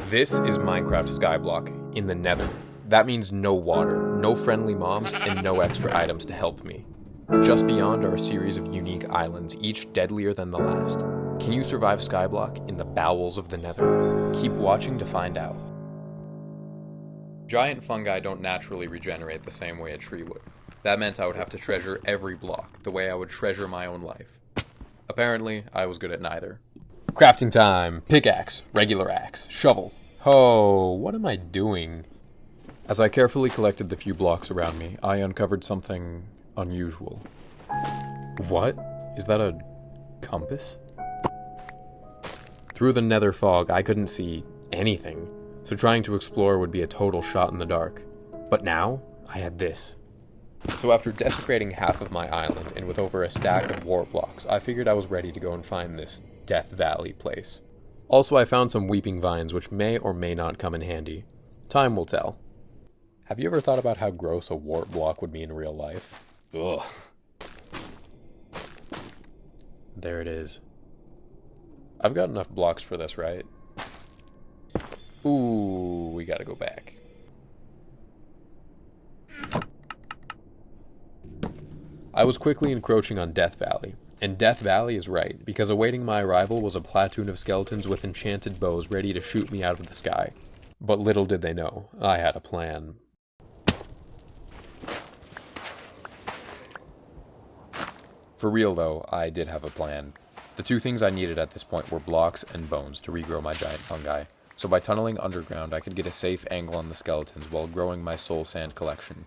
This is Minecraft Skyblock in the Nether. That means no water, no friendly mobs, and no extra items to help me. Just beyond are a series of unique islands, each deadlier than the last. Can you survive Skyblock in the bowels of the Nether? Keep watching to find out. Giant fungi don't naturally regenerate the same way a tree would. That meant I would have to treasure every block, the way I would treasure my own life. Apparently, I was good at neither. Crafting time! Pickaxe, regular axe, shovel. Oh, what am I doing? As I carefully collected the few blocks around me, I uncovered something unusual. What? Is that a compass? Through the nether fog, I couldn't see anything, so trying to explore would be a total shot in the dark. But now, I had this. So after desecrating half of my island, and with over a stack of warp blocks, I figured I was ready to go and find this Death Valley place. Also, I found some weeping vines, which may or may not come in handy. Time will tell. Have you ever thought about how gross a warp block would be in real life? Ugh. There it is. I've got enough blocks for this, right? Ooh, we gotta go back. I was quickly encroaching on Death Valley. And Death Valley is right, because awaiting my arrival was a platoon of skeletons with enchanted bows ready to shoot me out of the sky. But little did they know, I had a plan. For real though, I did have a plan. The two things I needed at this point were blocks and bones to regrow my giant fungi, so by tunneling underground I could get a safe angle on the skeletons while growing my soul sand collection.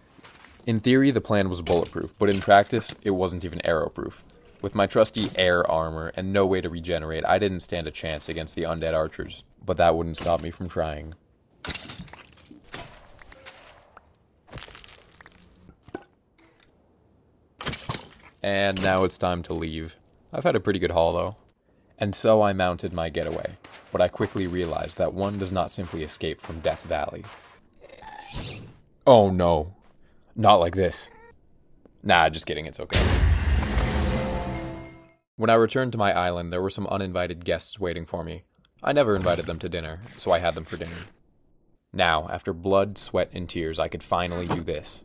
In theory, the plan was bulletproof, but in practice, it wasn't even arrow-proof. With my trusty air armor and no way to regenerate, I didn't stand a chance against the undead archers, but that wouldn't stop me from trying. And now it's time to leave. I've had a pretty good haul though. And so I mounted my getaway, but I quickly realized that one does not simply escape from Death Valley. Oh no. Not like this. Nah, just kidding, it's okay. When I returned to my island, there were some uninvited guests waiting for me. I never invited them to dinner, so I had them for dinner. Now, after blood, sweat, and tears, I could finally do this.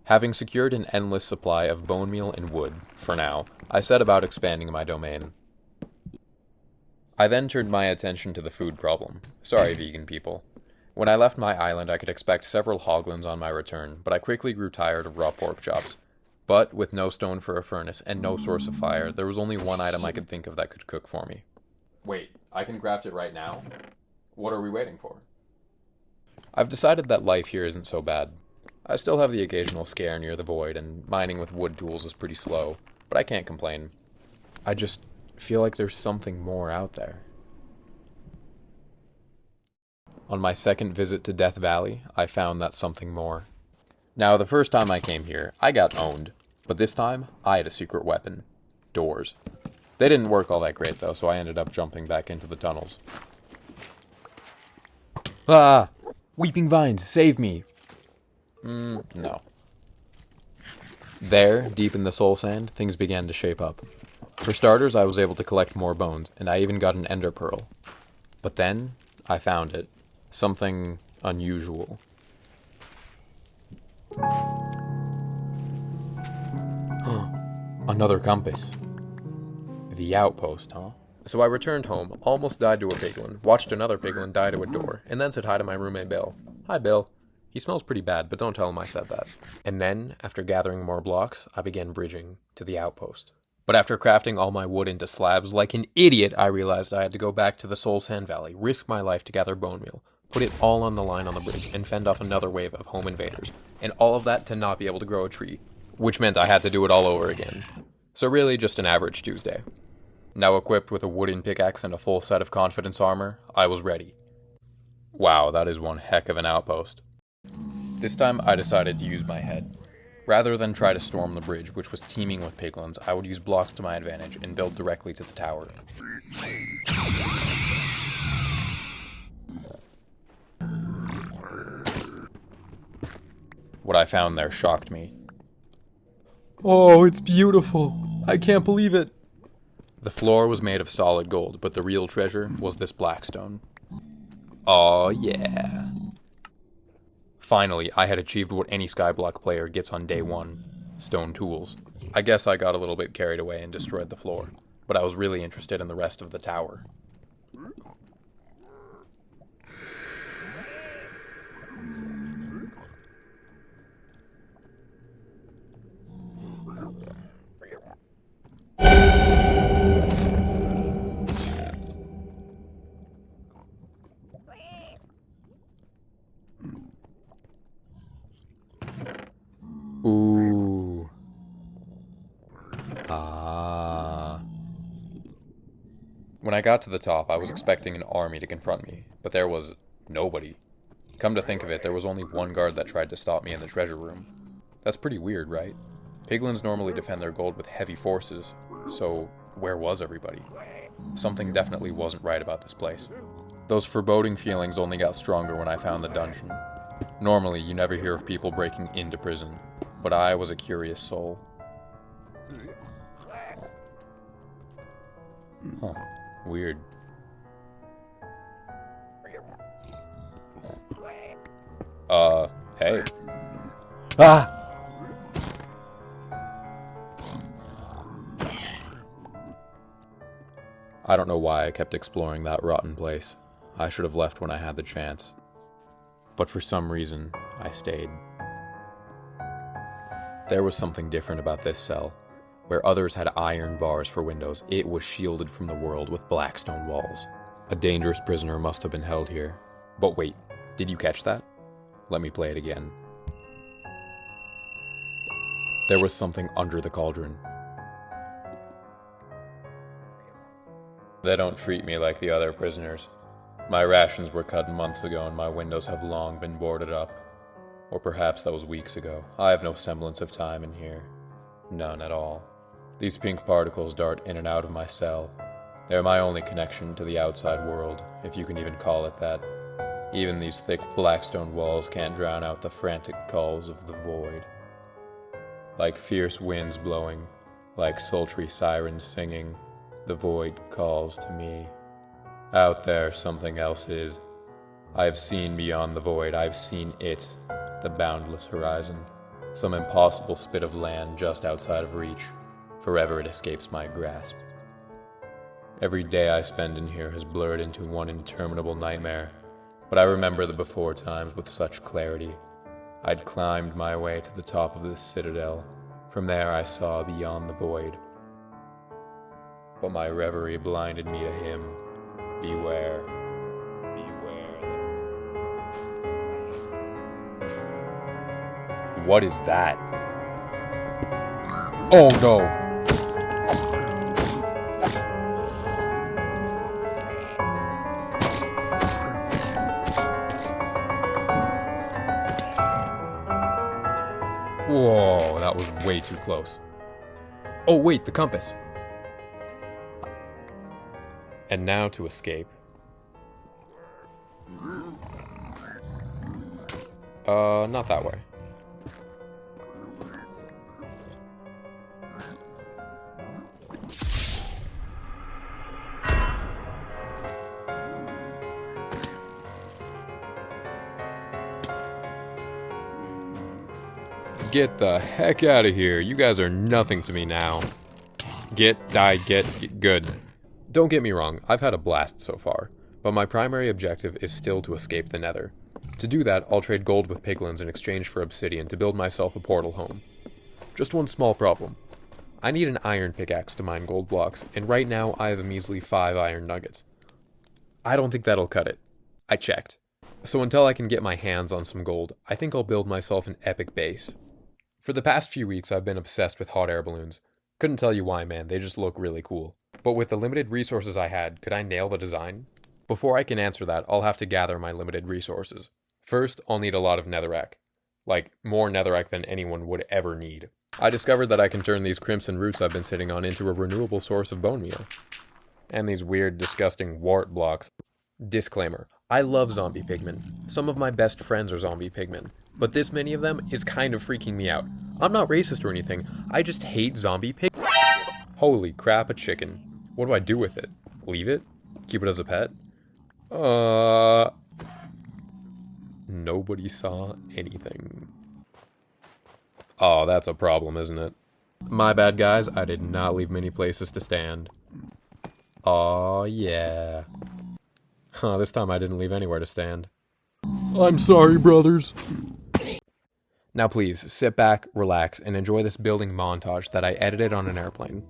Having secured an endless supply of bone meal and wood, for now, I set about expanding my domain. I then turned my attention to the food problem. Sorry, vegan people. When I left my island, I could expect several hoglins on my return, but I quickly grew tired of raw pork chops. But with no stone for a furnace and no source of fire, there was only one item I could think of that could cook for me. Wait, I can craft it right now? What are we waiting for? I've decided that life here isn't so bad. I still have the occasional scare near the void, and mining with wood tools is pretty slow, but I can't complain. I just feel like there's something more out there. On my second visit to Death Valley, I found that something more. Now, the first time I came here, I got owned. But this time, I had a secret weapon. Doors. They didn't work all that great, though, so I ended up jumping back into the tunnels. Ah! Weeping vines, save me! No. There, deep in the soul sand, things began to shape up. For starters, I was able to collect more bones, and I even got an ender pearl. But then, I found it. Something unusual. Another compass. The outpost, huh? So I returned home, almost died to a piglin, watched another piglin die to a door, and then said hi to my roommate Bill. Hi, Bill. He smells pretty bad, but don't tell him I said that. And then, after gathering more blocks, I began bridging to the outpost. But after crafting all my wood into slabs like an idiot, I realized I had to go back to the Soul Sand Valley, risk my life to gather bone meal, put it all on the line on the bridge, and fend off another wave of home invaders. And all of that to not be able to grow a tree, which meant I had to do it all over again. So really just an average Tuesday. Now equipped with a wooden pickaxe and a full set of confidence armor, I was ready. Wow, that is one heck of an outpost. This time I decided to use my head. Rather than try to storm the bridge, which was teeming with piglins, I would use blocks to my advantage and build directly to the tower. What I found there shocked me. Oh, it's beautiful. I can't believe it. The floor was made of solid gold, but the real treasure was this blackstone. Aw, yeah. Finally, I had achieved what any Skyblock player gets on day one: stone tools. I guess I got a little bit carried away and destroyed the floor, but I was really interested in the rest of the tower. Ooh. Ah. When I got to the top, I was expecting an army to confront me, but there was nobody. Come to think of it, there was only one guard that tried to stop me in the treasure room. That's pretty weird, right? Piglins normally defend their gold with heavy forces, so where was everybody? Something definitely wasn't right about this place. Those foreboding feelings only got stronger when I found the dungeon. Normally, you never hear of people breaking into prison, but I was a curious soul. Huh. Weird. Hey. Ah! I don't know why I kept exploring that rotten place. I should have left when I had the chance. But for some reason, I stayed. There was something different about this cell. Where others had iron bars for windows, it was shielded from the world with black stone walls. A dangerous prisoner must have been held here. But wait, did you catch that? Let me play it again. There was something under the cauldron. They don't treat me like the other prisoners. My rations were cut months ago and my windows have long been boarded up. Or perhaps that was weeks ago. I have no semblance of time in here. None at all. These pink particles dart in and out of my cell. They're my only connection to the outside world, if you can even call it that. Even these thick blackstone walls can't drown out the frantic calls of the void. Like fierce winds blowing, like sultry sirens singing, the void calls to me. Out there something else is. I have seen beyond the void, I've seen it, the boundless horizon. Some impossible spit of land just outside of reach. Forever it escapes my grasp. Every day I spend in here has blurred into one interminable nightmare, but I remember the before times with such clarity. I'd climbed my way to the top of this citadel. From there I saw beyond the void. But my reverie blinded me to him. Beware. Beware. What is that? Oh no! Whoa, that was way too close. Oh wait, the compass! And now to escape. Not that way. Get the heck out of here. You guys are nothing to me now. Get, good. Don't get me wrong, I've had a blast so far, but my primary objective is still to escape the Nether. To do that, I'll trade gold with piglins in exchange for obsidian to build myself a portal home. Just one small problem. I need an iron pickaxe to mine gold blocks, and right now I have a measly 5 iron nuggets. I don't think that'll cut it. I checked. So until I can get my hands on some gold, I think I'll build myself an epic base. For the past few weeks, I've been obsessed with hot air balloons. Couldn't tell you why, man, they just look really cool. But with the limited resources I had, could I nail the design? Before I can answer that, I'll have to gather my limited resources. First, I'll need a lot of netherrack. Like, more netherrack than anyone would ever need. I discovered that I can turn these crimson roots I've been sitting on into a renewable source of bone meal. And these weird, disgusting wart blocks. Disclaimer, I love zombie pigmen. Some of my best friends are zombie pigmen. But this many of them is kind of freaking me out. I'm not racist or anything, I just hate zombie pig. Holy crap, a chicken. What do I do with it? Leave it? Keep it as a pet? Nobody saw anything. Oh, that's a problem, isn't it? My bad, guys. I did not leave many places to stand. Aw, yeah. Huh, this time I didn't leave anywhere to stand. I'm sorry, brothers. Now please, sit back, relax, and enjoy this building montage that I edited on an airplane.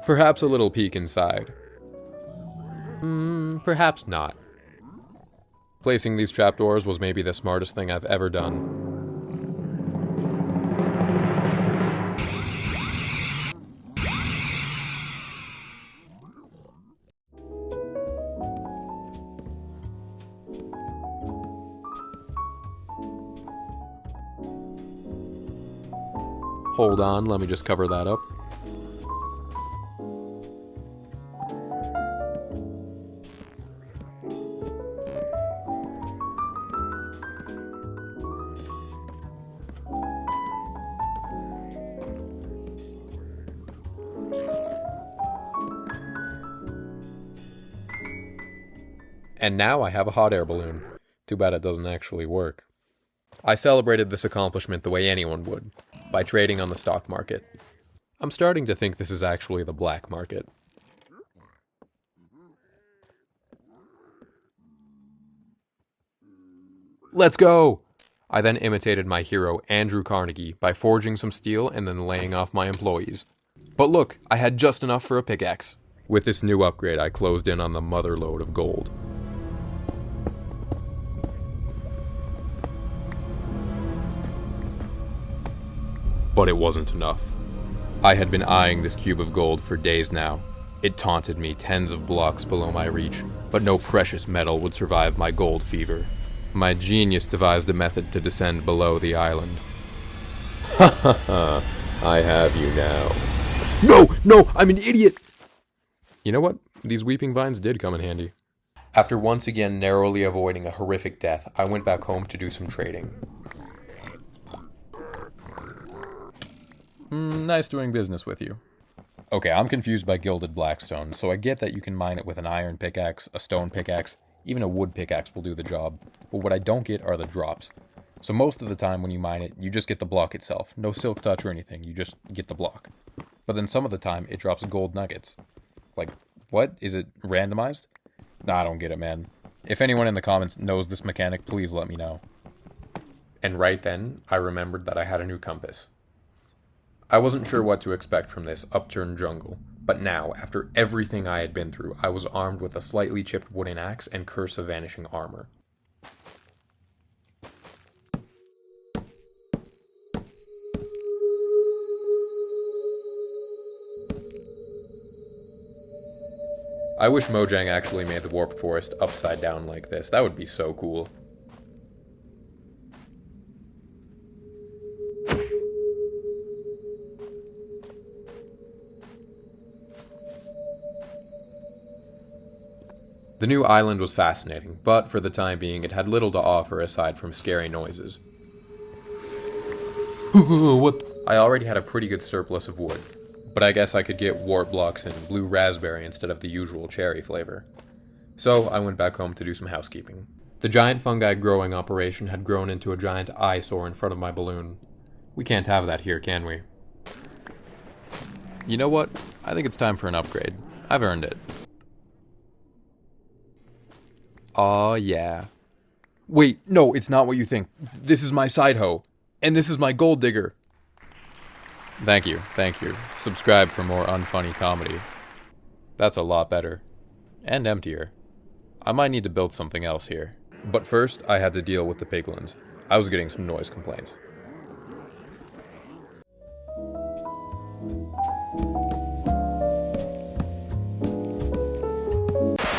Perhaps a little peek inside. Perhaps not. Placing these trapdoors was maybe the smartest thing I've ever done. Hold on, let me just cover that up. And now I have a hot air balloon. Too bad it doesn't actually work. I celebrated this accomplishment the way anyone would, by trading on the stock market. I'm starting to think this is actually the black market. Let's go! I then imitated my hero, Andrew Carnegie, by forging some steel and then laying off my employees. But look, I had just enough for a pickaxe. With this new upgrade, I closed in on the mother lode of gold. But it wasn't enough. I had been eyeing this cube of gold for days now. It taunted me tens of blocks below my reach, but no precious metal would survive my gold fever. My genius devised a method to descend below the island. Ha ha ha, I have you now. No, I'm an idiot! You know what? These weeping vines did come in handy. After once again narrowly avoiding a horrific death, I went back home to do some trading. Nice doing business with you. Okay, I'm confused by gilded blackstone, so I get that you can mine it with an iron pickaxe, a stone pickaxe, even a wood pickaxe will do the job. But what I don't get are the drops. So most of the time when you mine it, you just get the block itself. No silk touch or anything, you just get the block. But then some of the time, it drops gold nuggets. Like, what? Is it randomized? Nah, I don't get it, man. If anyone in the comments knows this mechanic, please let me know. And right then, I remembered that I had a new compass. I wasn't sure what to expect from this upturned jungle, but now, after everything I had been through, I was armed with a slightly chipped wooden axe and Curse of Vanishing armor. I wish Mojang actually made the Warped Forest upside down like this. That would be so cool. The new island was fascinating, but for the time being it had little to offer aside from scary noises. What? I already had a pretty good surplus of wood, but I guess I could get wart blocks and blue raspberry instead of the usual cherry flavor. So I went back home to do some housekeeping. The giant fungi growing operation had grown into a giant eyesore in front of my balloon. We can't have that here, can we? You know what? I think it's time for an upgrade. I've earned it. Aw, yeah. Wait, no, it's not what you think. This is my side hoe. And this is my gold digger. Thank you. Subscribe for more unfunny comedy. That's a lot better. And emptier. I might need to build something else here. But first, I had to deal with the piglins. I was getting some noise complaints.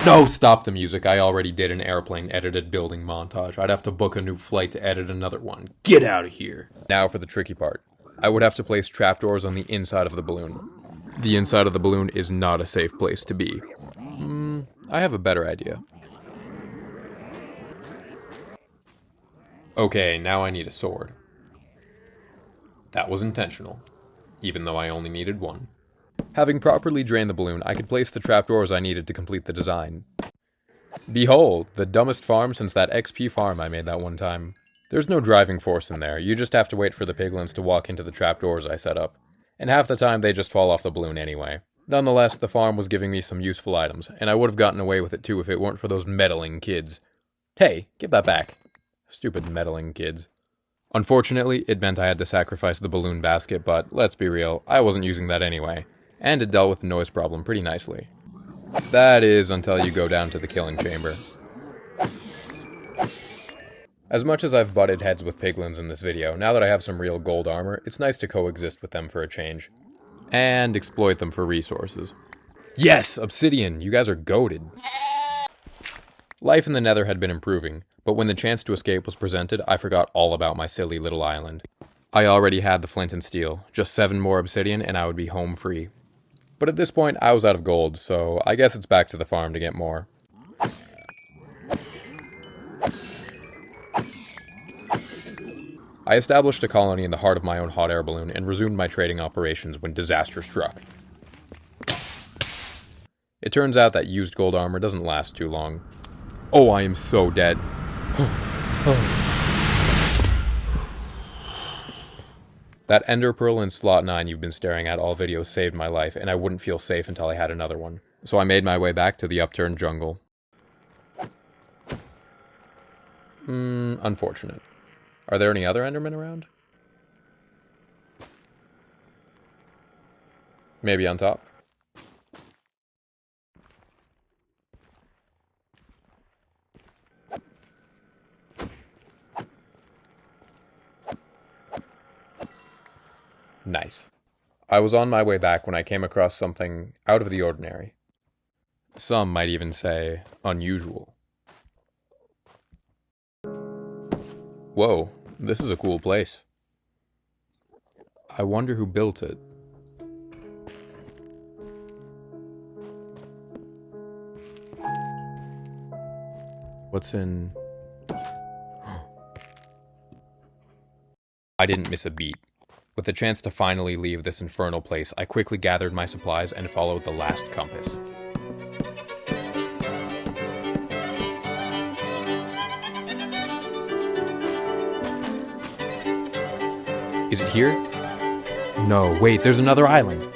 No, stop the music. I already did an airplane edited building montage. I'd have to book a new flight to edit another one. Get out of here. Now for the tricky part. I would have to place trapdoors on the inside of the balloon. The inside of the balloon is not a safe place to be. I have a better idea. Okay, now I need a sword. That was intentional, even though I only needed one. Having properly drained the balloon, I could place the trapdoors I needed to complete the design. Behold, the dumbest farm since that XP farm I made that one time. There's no driving force in there, you just have to wait for the piglins to walk into the trapdoors I set up. And half the time they just fall off the balloon anyway. Nonetheless, the farm was giving me some useful items, and I would have gotten away with it too if it weren't for those meddling kids. Hey, give that back. Stupid meddling kids. Unfortunately, it meant I had to sacrifice the balloon basket, but let's be real, I wasn't using that anyway. And it dealt with the noise problem pretty nicely. That is, until you go down to the killing chamber. As much as I've butted heads with piglins in this video, now that I have some real gold armor, it's nice to coexist with them for a change. And exploit them for resources. Yes! Obsidian! You guys are goated. Life in the Nether had been improving, but when the chance to escape was presented, I forgot all about my silly little island. I already had the flint and steel, just 7 more obsidian and I would be home free. But at this point, I was out of gold, so I guess it's back to the farm to get more. I established a colony in the heart of my own hot air balloon and resumed my trading operations when disaster struck. It turns out that used gold armor doesn't last too long. Oh, I am so dead. That ender pearl in slot 9 you've been staring at all video saved my life, and I wouldn't feel safe until I had another one. So I made my way back to the upturned jungle. Unfortunate. Are there any other endermen around? Maybe on top? Nice. I was on my way back when I came across something out of the ordinary. Some might even say unusual. Whoa, this is a cool place. I wonder who built it. What's in... I didn't miss a beat. With the chance to finally leave this infernal place, I quickly gathered my supplies and followed the last compass. Is it here? No, wait, there's another island.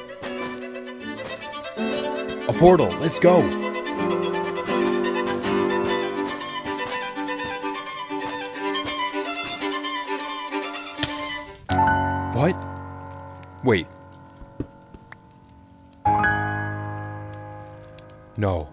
A portal, let's go! What? Wait. No.